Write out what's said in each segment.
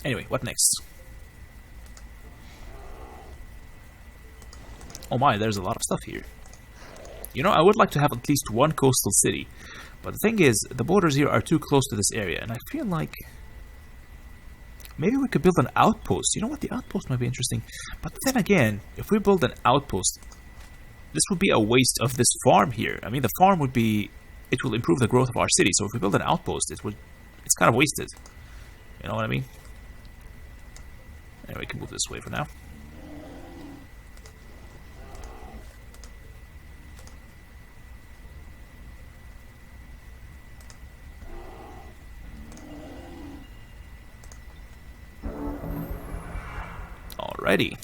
Anyway, what next? Oh my, there's a lot of stuff here. You know, I would like to have at least one coastal city. But the thing is, the borders here are too close to this area. And I feel like maybe we could build an outpost. You know what? The outpost might be interesting. But then again, if we build an outpost, this would be a waste of this farm here. I mean, the farm would be... It will improve the growth of our city. So if we build an outpost, it's kind of wasted. You know what I mean? Anyway, we can move this way for now. Alrighty.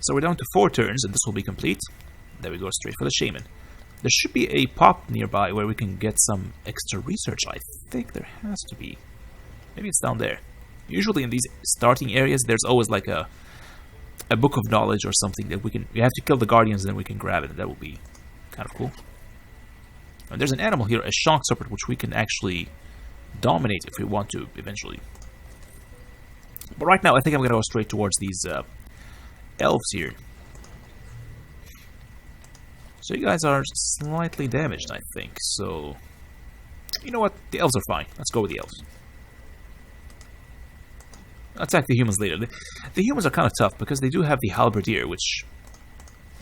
So we're down to 4 turns, and this will be complete. There we go, straight for the shaman. There should be a pop nearby where we can get some extra research. I think there has to be. Maybe it's down there. Usually in these starting areas, there's always like a book of knowledge or something that we have to kill the guardians and then we can grab it, and that will be kind of cool. And there's an animal here, a shock serpent, which we can actually dominate if we want to eventually. But right now, I think I'm going to go straight towards these elves here. So you guys are slightly damaged, I think. So, you know what? The elves are fine. Let's go with the elves. Attack the humans later. The humans are kind of tough because they do have the halberdier, which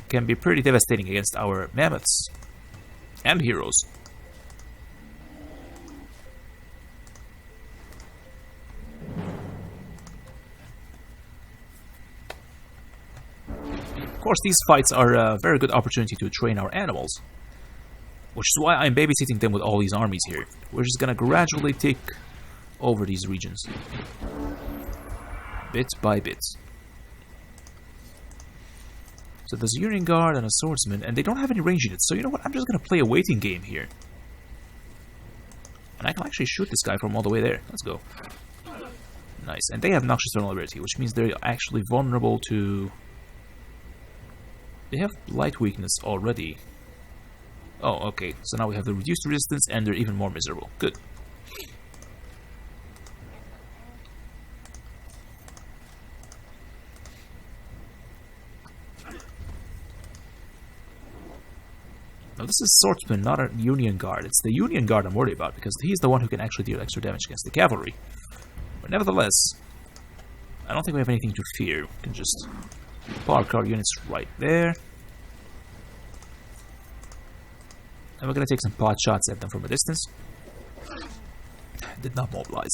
can be pretty devastating against our mammoths and heroes. Of course, these fights are a very good opportunity to train our animals, which is why I'm babysitting them with all these armies here. We're just gonna gradually take over these regions, bit by bit. So there's a Union Guard and a Swordsman, and they don't have any range units, so you know what, I'm just gonna play a waiting game here. And I can actually shoot this guy from all the way there. Let's go. Nice, and they have Noxious Vulnerability, which means they're actually vulnerable to... They have light weakness already. Oh, okay. So now we have the reduced resistance and they're even more miserable. Good. Now this is Swordsman, not a Union Guard. It's the Union Guard I'm worried about because he's the one who can actually deal extra damage against the cavalry. But nevertheless, I don't think we have anything to fear. We can just park our units right there. And we're going to take some pot shots at them from a distance. Did not mobilize.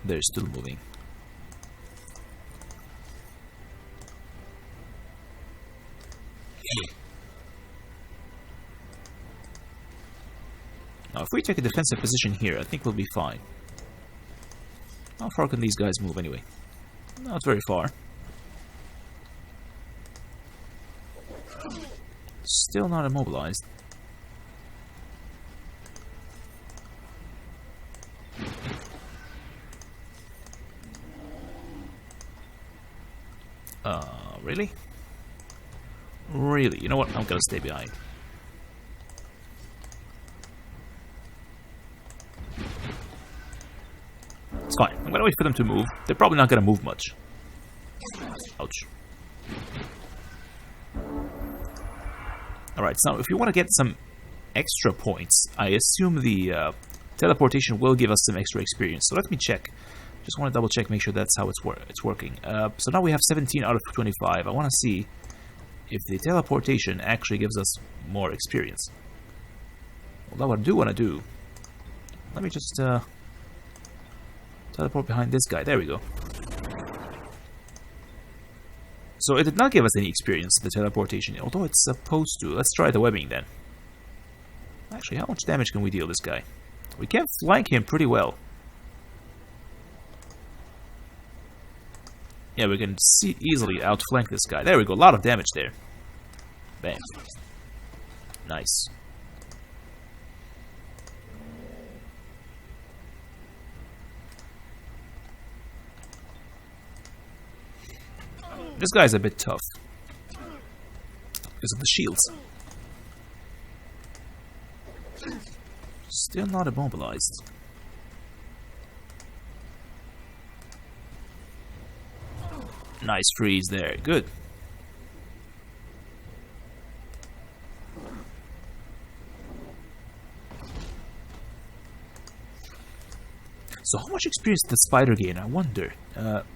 They're still moving. Now if we take a defensive position here, I think we'll be fine. How far can these guys move anyway? Not very far. Still not immobilized. Really? Really? You know what? I'm gonna stay behind. It's fine. I'm gonna wait for them to move. They're probably not gonna move much. Ouch. Alright, so if you want to get some extra points, I assume the teleportation will give us some extra experience. So let me check. Just want to double check, make sure that's how it's working. So now we have 17 out of 25. I want to see if the teleportation actually gives us more experience. Well, what I do want to do... Let me just teleport behind this guy. There we go. So it did not give us any experience, the teleportation, although it's supposed to. Let's try the webbing then. Actually, how much damage can we deal this guy? We can flank him pretty well. Yeah, we can easily outflank this guy. There we go, a lot of damage there. Bam. Nice. This guy's a bit tough because of the shields. Still not immobilized. Nice freeze there. Good. So how much experience did the spider gain? I wonder.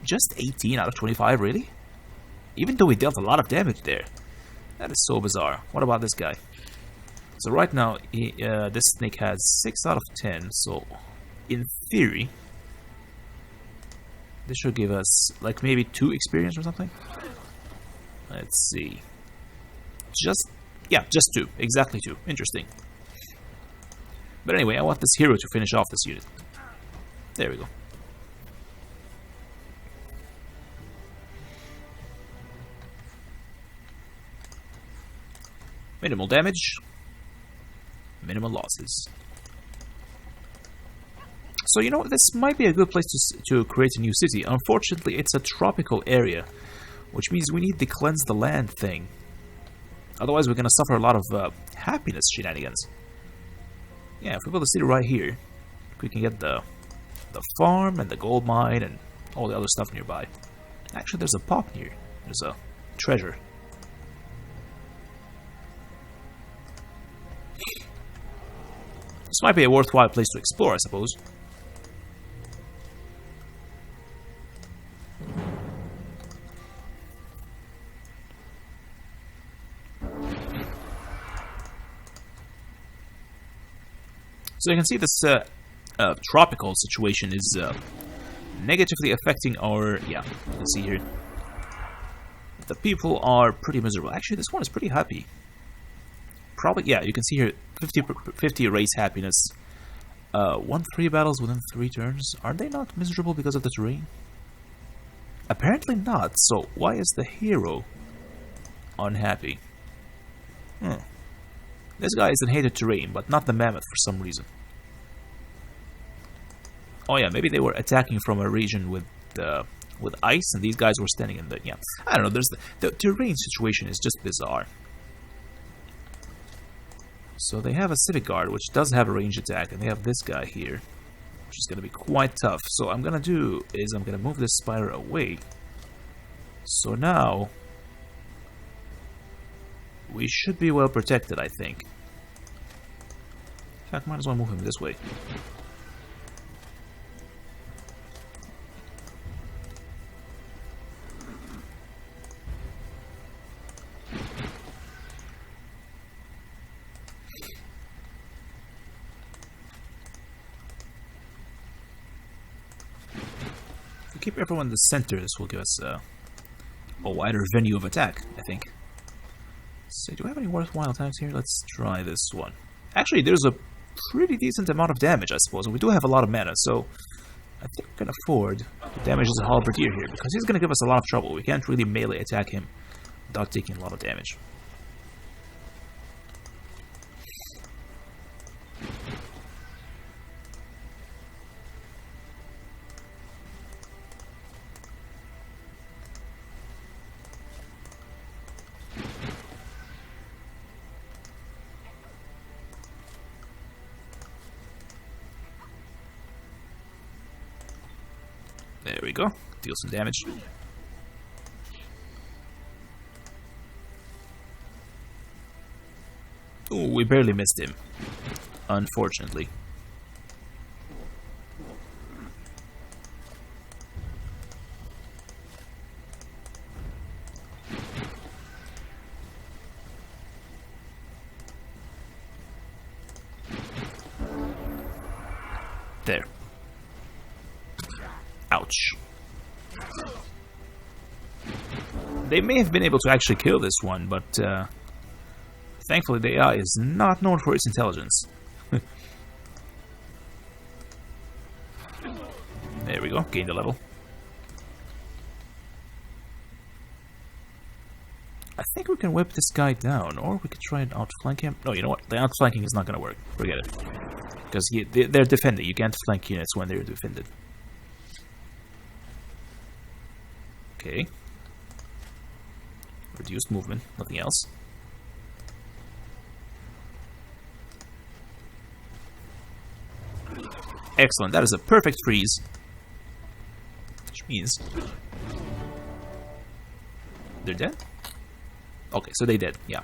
Just 18 out of 25, really? Even though he dealt a lot of damage there. That is so bizarre. What about this guy? So right now, this snake has 6 out of 10. So, in theory, this should give us, like, maybe 2 experience or something? Let's see. Just 2. Exactly 2. Interesting. But anyway, I want this hero to finish off this unit. There we go. Minimal damage. Minimal losses. So, you know, this might be a good place to create a new city. Unfortunately, it's a tropical area, which means we need the cleanse the land thing. Otherwise, we're going to suffer a lot of happiness shenanigans. Yeah, if we build a city right here, we can get the farm and the gold mine and all the other stuff nearby. Actually, there's a pop here. There's a treasure. This might be a worthwhile place to explore, I suppose. So you can see this tropical situation is negatively affecting our... Yeah, you can see here. The people are pretty miserable. Actually, this one is pretty happy. Probably, yeah, you can see here 50 race happiness. Won 3 battles within 3 turns. Are they not miserable because of the terrain? Apparently not. So why is the hero unhappy? This guy is in hated terrain, but not the mammoth for some reason. Oh yeah, maybe they were attacking from a region with ice, and these guys were standing in the... Yeah, I don't know. There's the terrain situation is just bizarre. So they have a civic guard, which does have a range attack, and they have this guy here, which is going to be quite tough. So what I'm going to do is I'm going to move this spider away. So now we should be well protected, I think. In fact, might as well move him this way. Keep everyone in the center. This will give us a wider venue of attack, I think. So, do I have any worthwhile attacks here? Let's try this one. Actually, there's a pretty decent amount of damage, I suppose. And we do have a lot of mana, so I think we can afford to damage this halberdier here, because he's going to give us a lot of trouble. We can't really melee attack him without taking a lot of damage. There we go. Deal some damage. Ooh, we barely missed him. Unfortunately. There. Ouch. They may have been able to actually kill this one, but thankfully the AI is not known for its intelligence. There we go, gained a level. I think we can whip this guy down, or we could try and outflank him. No, you know what? The outflanking is not going to work. Forget it. Because they're defending. You can't flank units when they're defended. Okay. Reduced movement, nothing else. Excellent, that is a perfect freeze. Which means They're dead? Okay, so they dead, yeah.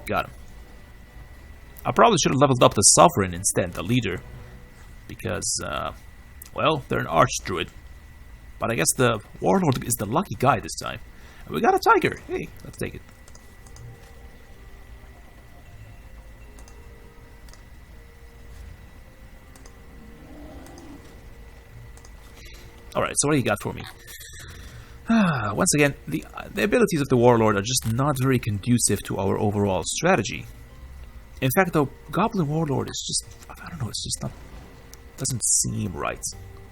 Got him. I probably should have leveled up the Sovereign instead, the leader. Because, well, they're an Archdruid. But I guess the Warlord is the lucky guy this time. And we got a Tiger! Hey, let's take it. Alright, so what do you got for me? Once again, the abilities of the Warlord are just not very conducive to our overall strategy. In fact, the Goblin Warlord is just, I don't know, it's just not, doesn't seem right.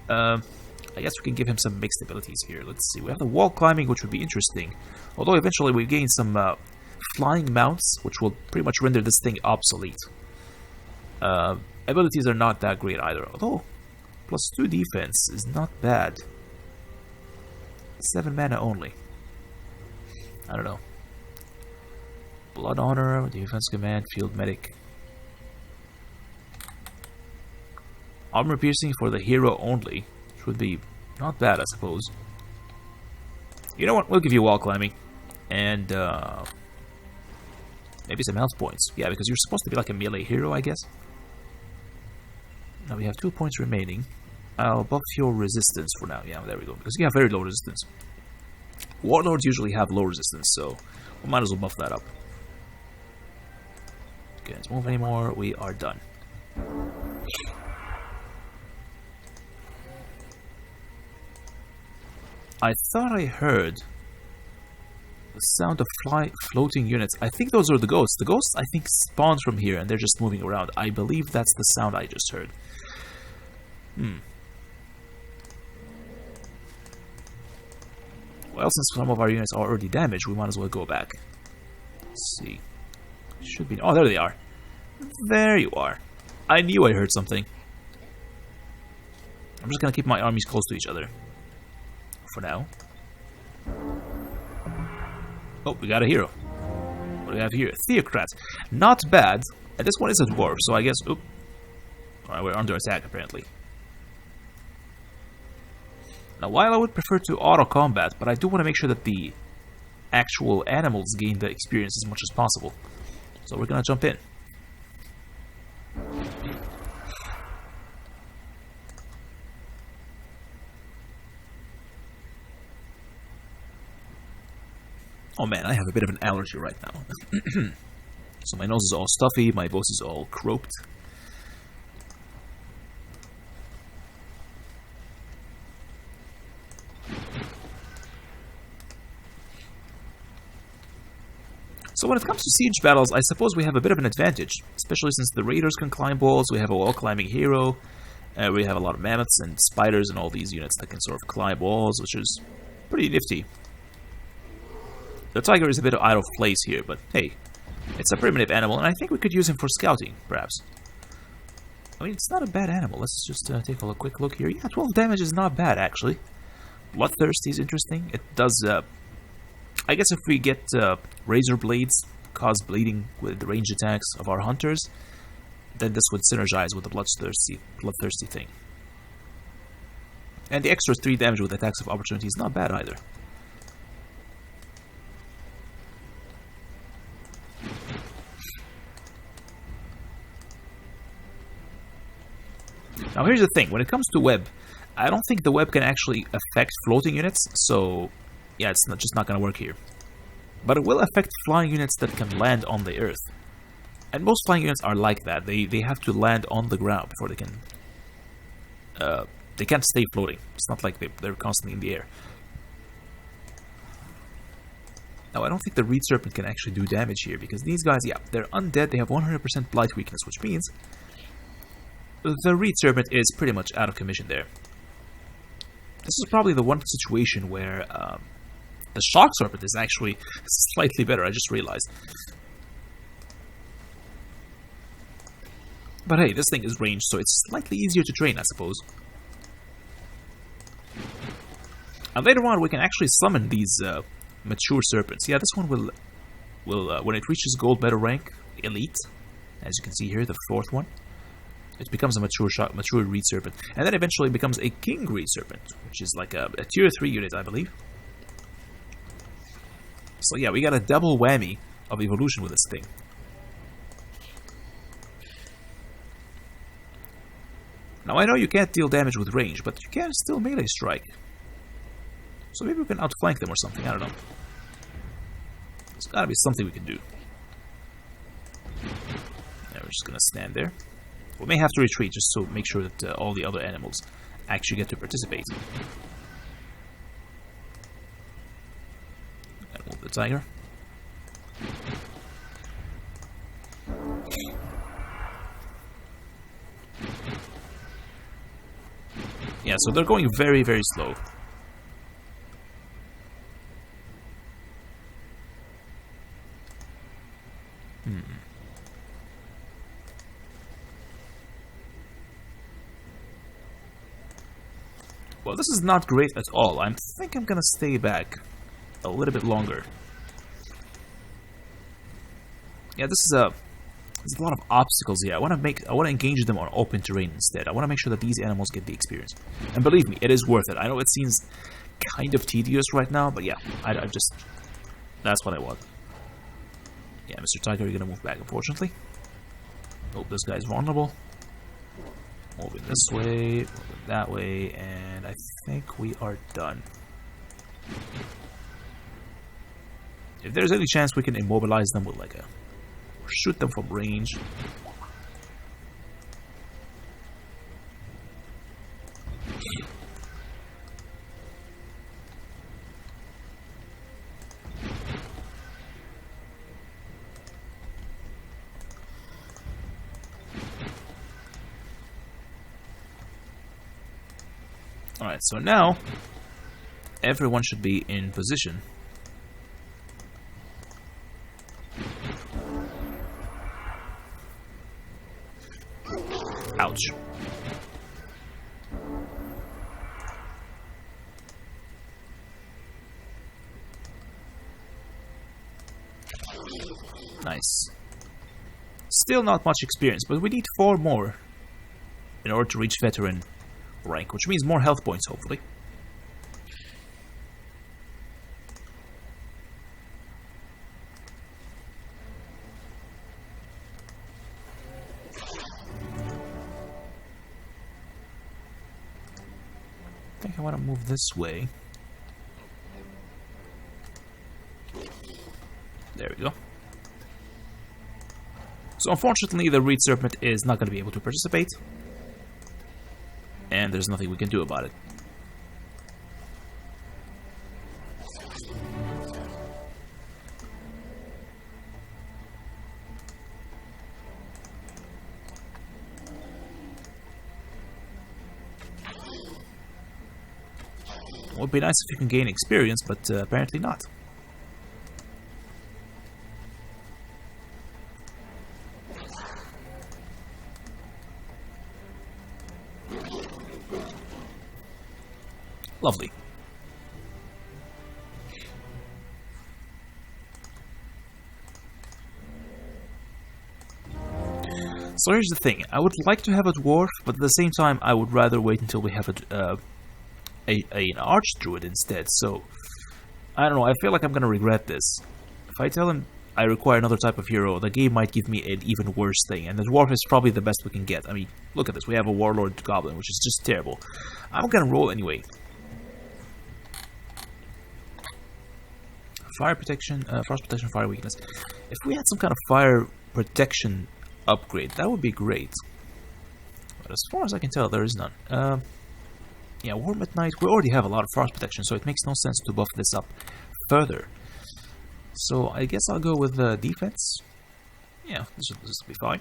I guess we can give him some mixed abilities here. Let's see, we have the wall climbing, which would be interesting. Although eventually we gain some flying mounts, which will pretty much render this thing obsolete. Abilities are not that great either, although +2 defense is not bad. 7 mana only. I don't know. Blood Honor, Defense Command, Field Medic. Armor Piercing for the hero only, which would be not bad, I suppose. You know what? We'll give you wall climbing. And, maybe some health points. Yeah, because you're supposed to be like a melee hero, I guess. Now we have 2 points remaining. I'll buff your resistance for now. Yeah, there we go. Because you have very low resistance. Warlords usually have low resistance, so we might as well buff that up. Can't move anymore. We are done. I thought I heard the sound of floating units. I think those are the ghosts. The ghosts, I think, spawn from here, and they're just moving around. I believe that's the sound I just heard. Well, since some of our units are already damaged, we might as well go back. Let's see. Should be... Oh, there they are. There you are. I knew I heard something. I'm just gonna keep my armies close to each other. For now. Oh, we got a hero. What do we have here? Theocrat. Not bad. And this one is a dwarf, so I guess... Oop. Alright, we're under attack, apparently. Now, while I would prefer to auto-combat, but I do want to make sure that the actual animals gain the experience as much as possible. So we're gonna jump in. Oh man, I have a bit of an allergy right now. So my nose is all stuffy, my voice is all croaked. So when it comes to siege battles, I suppose we have a bit of an advantage, especially since the raiders can climb walls, we have a wall-climbing hero, we have a lot of mammoths and spiders and all these units that can sort of climb walls, which is pretty nifty. The tiger is a bit out of place here, but hey, it's a primitive animal, and I think we could use him for scouting, perhaps. I mean, it's not a bad animal. Let's just take a quick look here. Yeah, 12 damage is not bad, actually. Bloodthirsty is interesting. It does... I guess if we get razor blades cause bleeding with the range attacks of our hunters, then this would synergize with the bloodthirsty thing. And the extra 3 damage with attacks of opportunity is not bad either. Now here's the thing, when it comes to web, I don't think the web can actually affect floating units, so yeah, it's just not going to work here. But it will affect flying units that can land on the earth. And most flying units are like that. They have to land on the ground before they can... they can't stay floating. It's not like they're constantly in the air. Now, I don't think the Reed Serpent can actually do damage here, because these guys, yeah, they're undead. They have 100% Blight weakness, which means the Reed Serpent is pretty much out of commission there. This is probably the one situation where the Shock Serpent is actually slightly better, I just realized. But hey, this thing is ranged, so it's slightly easier to train, I suppose. And later on, we can actually summon these mature serpents. Yeah, this one will when it reaches gold medal rank, elite, as you can see here, the 4th one, it becomes a mature reed serpent, and then eventually becomes a king reed serpent, which is like a tier 3 unit, I believe. So yeah, we got a double whammy of evolution with this thing. Now I know you can't deal damage with range, but you can still melee strike. So maybe we can outflank them or something, I don't know. There's gotta be something we can do. Yeah, we're just gonna stand there. We may have to retreat just to make sure that all the other animals actually get to participate. Gotta move the tiger. Yeah, so they're going very, very slow. Well, this is not great at all. I think I'm gonna stay back a little bit longer. Yeah, there's a lot of obstacles here. I want to engage them on open terrain instead. I want to make sure that these animals get the experience. And believe me, it is worth it. I know it seems kind of tedious right now, but yeah, I just that's what I want. Yeah, Mr. Tiger, you're gonna move back, unfortunately. Oh, this guy's vulnerable. Moving this way, moving that way, and I think we are done. If there's any chance we can immobilize them with like a... or shoot them from range. Alright, so now everyone should be in position. Ouch. Nice. Still not much experience, but we need 4 more in order to reach veteran rank, which means more health points, hopefully. I think I want to move this way. There we go. So unfortunately, the reed serpent is not going to be able to participate. And there's nothing we can do about it. It would be nice if you can gain experience, but apparently not. Lovely. So here's the thing. I would like to have a dwarf, but at the same time, I would rather wait until we have an archdruid instead. So I don't know. I feel like I'm gonna regret this. If I tell him I require another type of hero, the game might give me an even worse thing, and the dwarf is probably the best we can get. I mean, look at this. We have a warlord goblin, which is just terrible. I'm gonna roll anyway. Fire protection, frost protection, fire weakness. If we had some kind of fire protection upgrade, that would be great. But as far as I can tell, there is none. Yeah, warm at night. We already have a lot of frost protection, so it makes no sense to buff this up further. So I guess I'll go with defense. Yeah, this will be fine.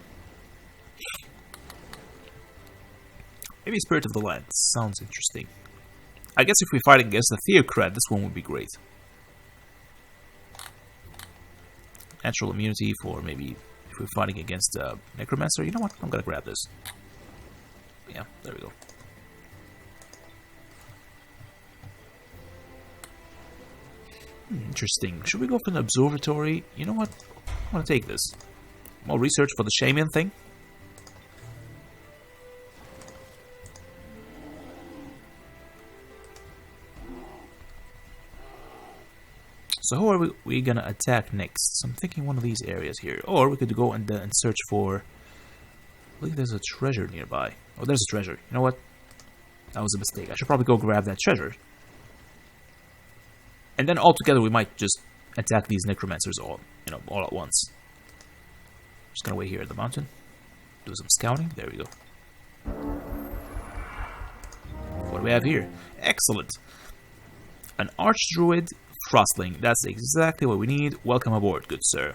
Maybe Spirit of the Land. Sounds interesting. I guess if we're fighting against the Theocrat, this one would be great. Natural immunity for maybe if we're fighting against Necromancer. You know what? I'm gonna grab this. Yeah, there we go. Interesting. Should we go for an observatory? You know what? I want to take this. More research for the shaman thing. So how are we gonna attack next? So I'm thinking one of these areas here. Or we could go and search for... I believe there's a treasure nearby. Oh, there's a treasure. You know what? That was a mistake. I should probably go grab that treasure. And then all together we might just attack these necromancers all at once. Just gonna wait here at the mountain. Do some scouting. There we go. What do we have here? Excellent. An archdruid Frostling. That's exactly what we need. Welcome aboard, good sir.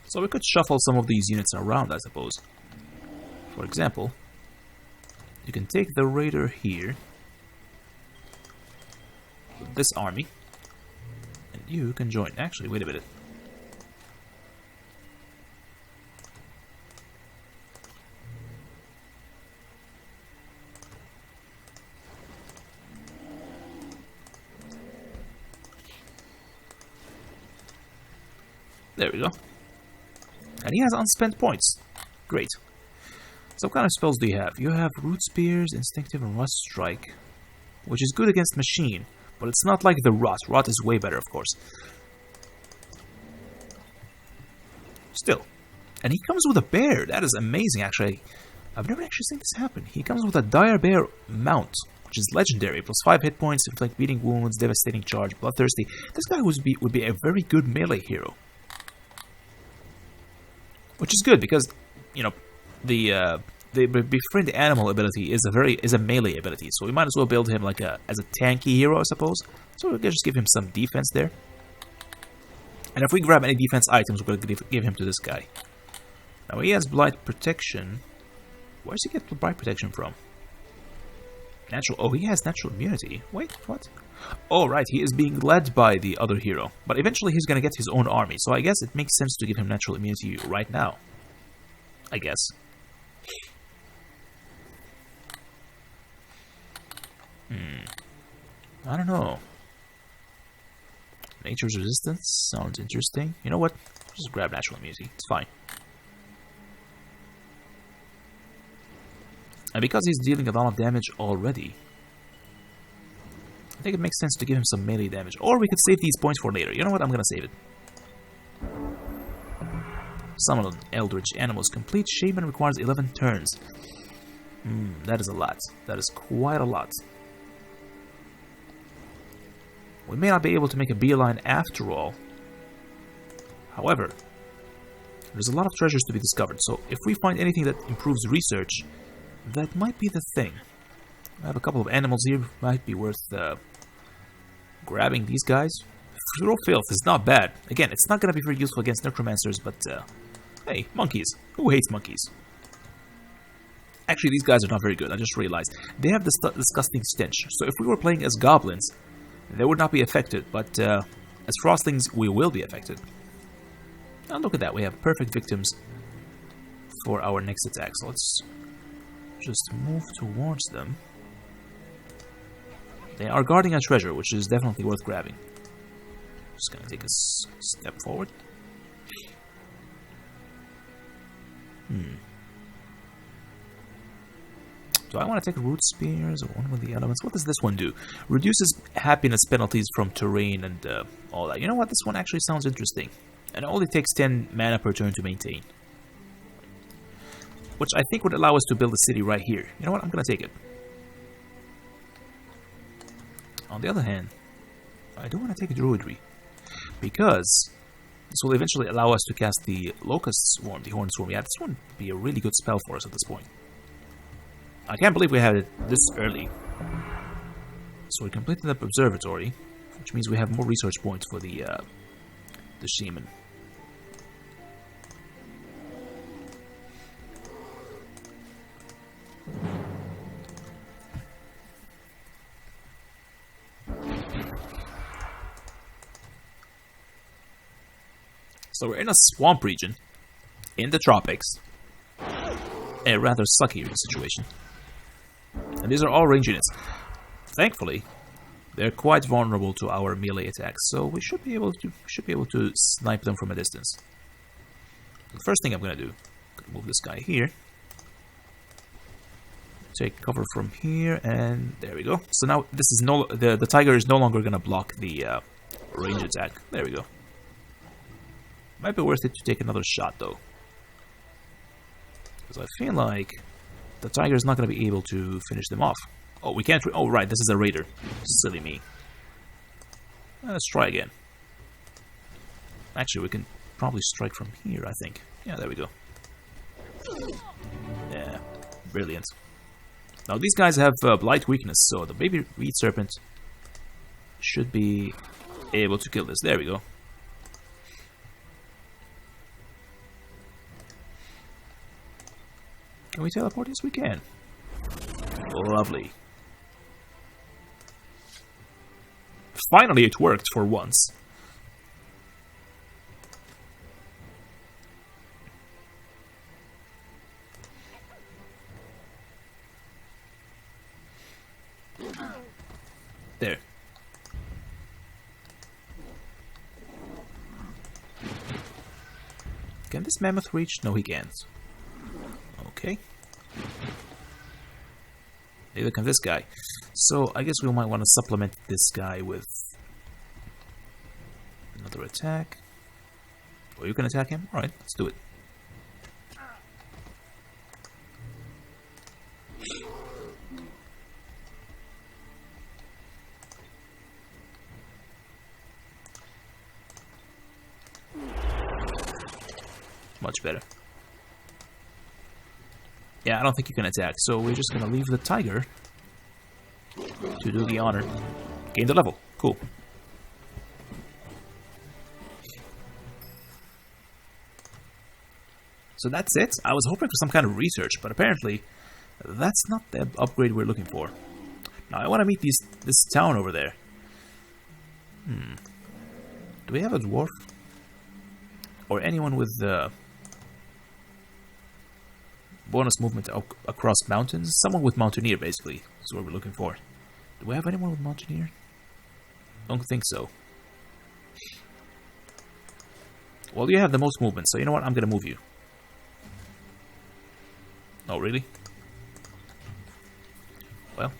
So we could shuffle some of these units around, I suppose. For example, you can take the raider here with this army, and you can join. Actually, wait a minute. There we go. And he has unspent points. Great. So what kind of spells do you have? You have Root Spears, Instinctive, and Rust Strike, which is good against Machine, but it's not like the Rot. Rot is way better, of course. Still. And he comes with a bear. That is amazing, actually. I've never actually seen this happen. He comes with a Dire Bear mount, which is legendary. Plus 5 hit points, inflict beating wounds, devastating charge, bloodthirsty. This guy would be a very good melee hero. Which is good because, you know, the befriend animal ability is a melee ability, so we might as well build him like as a tanky hero, I suppose. So we'll just give him some defense there. And if we grab any defense items, we're going to give him to this guy. Now he has Blight Protection. Where does he get the Blight Protection from? Natural. Oh, he has natural immunity. Wait, what? Oh, right, he is being led by the other hero. But eventually he's going to get his own army, so I guess it makes sense to give him natural immunity right now. I guess. I don't know. Nature's Resistance sounds interesting. You know what? Just grab natural immunity. It's fine. And because he's dealing a lot of damage already, I think it makes sense to give him some melee damage. Or we could save these points for later. You know what? I'm gonna save it. Summon an Eldritch Animals. Complete Shaman requires 11 turns. That is a lot. That is quite a lot. We may not be able to make a beeline after all. However, there's a lot of treasures to be discovered. So if we find anything that improves research, that might be the thing. I have a couple of animals here. Might be worth grabbing these guys. Throw Filth is not bad. Again, it's not going to be very useful against necromancers, but hey, monkeys. Who hates monkeys? Actually, these guys are not very good. I just realized. They have this disgusting stench. So if we were playing as goblins, they would not be affected. But as Frostlings, we will be affected. And look at that. We have perfect victims for our next attack. So let's just move towards them. They are guarding a treasure, which is definitely worth grabbing. Just gonna take a step forward. Do I want to take Root Spears or one with the elements? What does this one do? Reduces happiness penalties from terrain and all that. You know what? This one actually sounds interesting. And it only takes 10 mana per turn to maintain. Which I think would allow us to build a city right here. You know what? I'm gonna take it. On the other hand, I do want to take a Druidry. Because this will eventually allow us to cast the Locust Swarm, the Horn Swarm. Yeah, this one would be a really good spell for us at this point. I can't believe we had it this early. So we completed the observatory, which means we have more research points for the shaman. So we're in a swamp region in the tropics. a rather sucky situation. And these are all range units. Thankfully, they're quite vulnerable to our melee attacks, so we should be able to snipe them from a distance. The first thing I'm gonna do, I'm gonna move this guy here. Take cover from here, and there we go. So now this is the tiger is no longer gonna block the range attack. There we go. Might be worth it to take another shot though, because I feel like the tiger is not gonna be able to finish them off. Oh, we can't. Oh, right, this is a raider. Silly me. Let's try again. Actually, we can probably strike from here, I think. Yeah, there we go. Yeah, brilliant. Now, these guys have blight weakness, so the baby reed serpent should be able to kill this. There we go. Can we teleport? Yes, we can. Lovely. Finally, it worked for once. There. Can this mammoth reach? No, he can't. Okay. Neither can this guy. So I guess we might want to supplement this guy with another attack. Or you can attack him? Alright, let's do it. Much better. Yeah, I don't think you can attack, so we're just gonna leave the tiger to do the honor. Gain the level. Cool. So that's it. I was hoping for some kind of research, but apparently that's not the upgrade we're looking for. Now I want to meet this town over there. Do we have a dwarf? Or anyone with bonus movement across mountains? Someone with Mountaineer, basically. That's what we're looking for. Do we have anyone with Mountaineer? Don't think so. Well, you have the most movement, so you know what? I'm gonna move you. Oh, really? Well.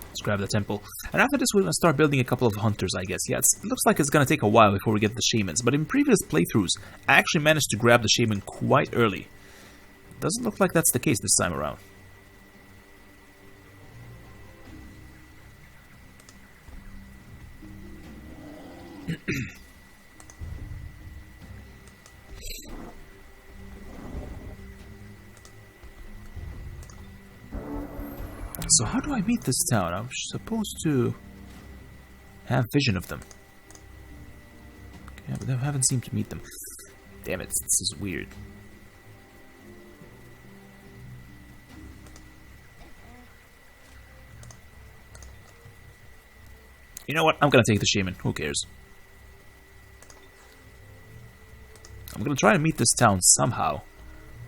Let's grab the temple. And after this, we're going to start building a couple of hunters, I guess. Yeah, it looks like it's going to take a while before we get the shamans. But in previous playthroughs, I actually managed to grab the shaman quite early. Doesn't look like that's the case this time around. So how do I meet this town? I'm supposed to have vision of them. Okay, but I haven't seemed to meet them. Damn it, this is weird. You know what? I'm gonna take the shaman. Who cares? I'm gonna try to meet this town somehow.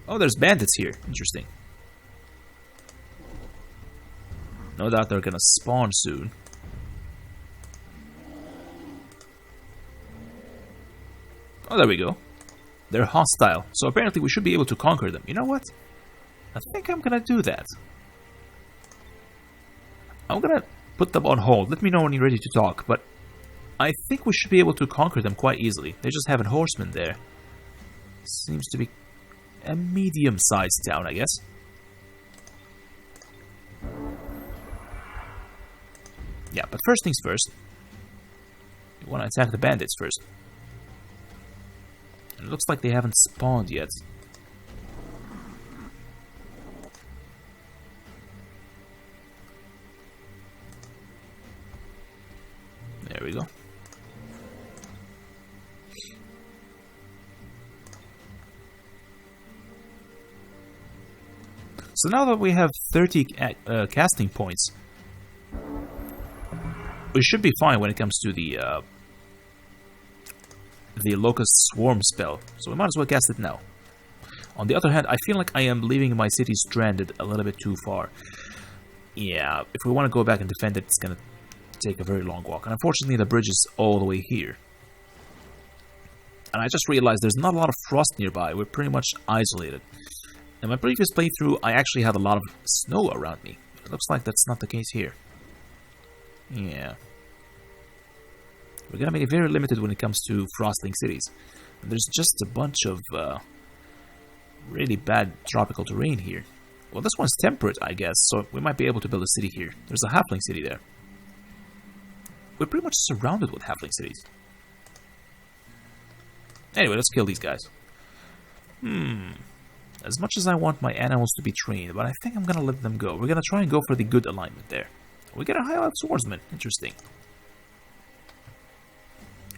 Oh, there's bandits here. Interesting. No doubt they're gonna spawn soon. Oh, there we go. They're hostile, so apparently we should be able to conquer them. You know what? I think I'm gonna do that. I'm gonna put them on hold. Let me know when you're ready to talk, but I think we should be able to conquer them quite easily. They just have a horseman there. Seems to be a medium-sized town, I guess. Yeah, but first things first. You want to attack the bandits first. And it looks like they haven't spawned yet. There we go. So now that we have 30 casting points, we should be fine when it comes to the the Locust Swarm spell, so we might as well cast it now. On the other hand, I feel like I am leaving my city stranded a little bit too far. Yeah, if we want to go back and defend it, it's going to take a very long walk. And unfortunately, the bridge is all the way here. And I just realized there's not a lot of frost nearby. We're pretty much isolated. In my previous playthrough, I actually had a lot of snow around me. It looks like that's not the case here. Yeah. We're going to be very limited when it comes to Frostling cities. And there's just a bunch of really bad tropical terrain here. Well, this one's temperate, I guess, so we might be able to build a city here. There's a halfling city there. We're pretty much surrounded with halfling cities. Anyway, let's kill these guys. As much as I want my animals to be trained, but I think I'm gonna let them go. We're gonna try and go for the good alignment there. We get a highlight swordsman. Interesting.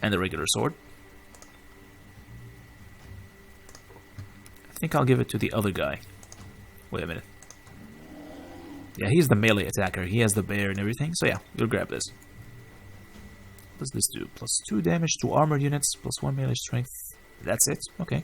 And a regular sword. I think I'll give it to the other guy. Wait a minute. Yeah, he's the melee attacker. He has the bear and everything. So yeah, we'll grab this. What does this do? +2 damage to armored units, +1 melee strength. That's it? Okay.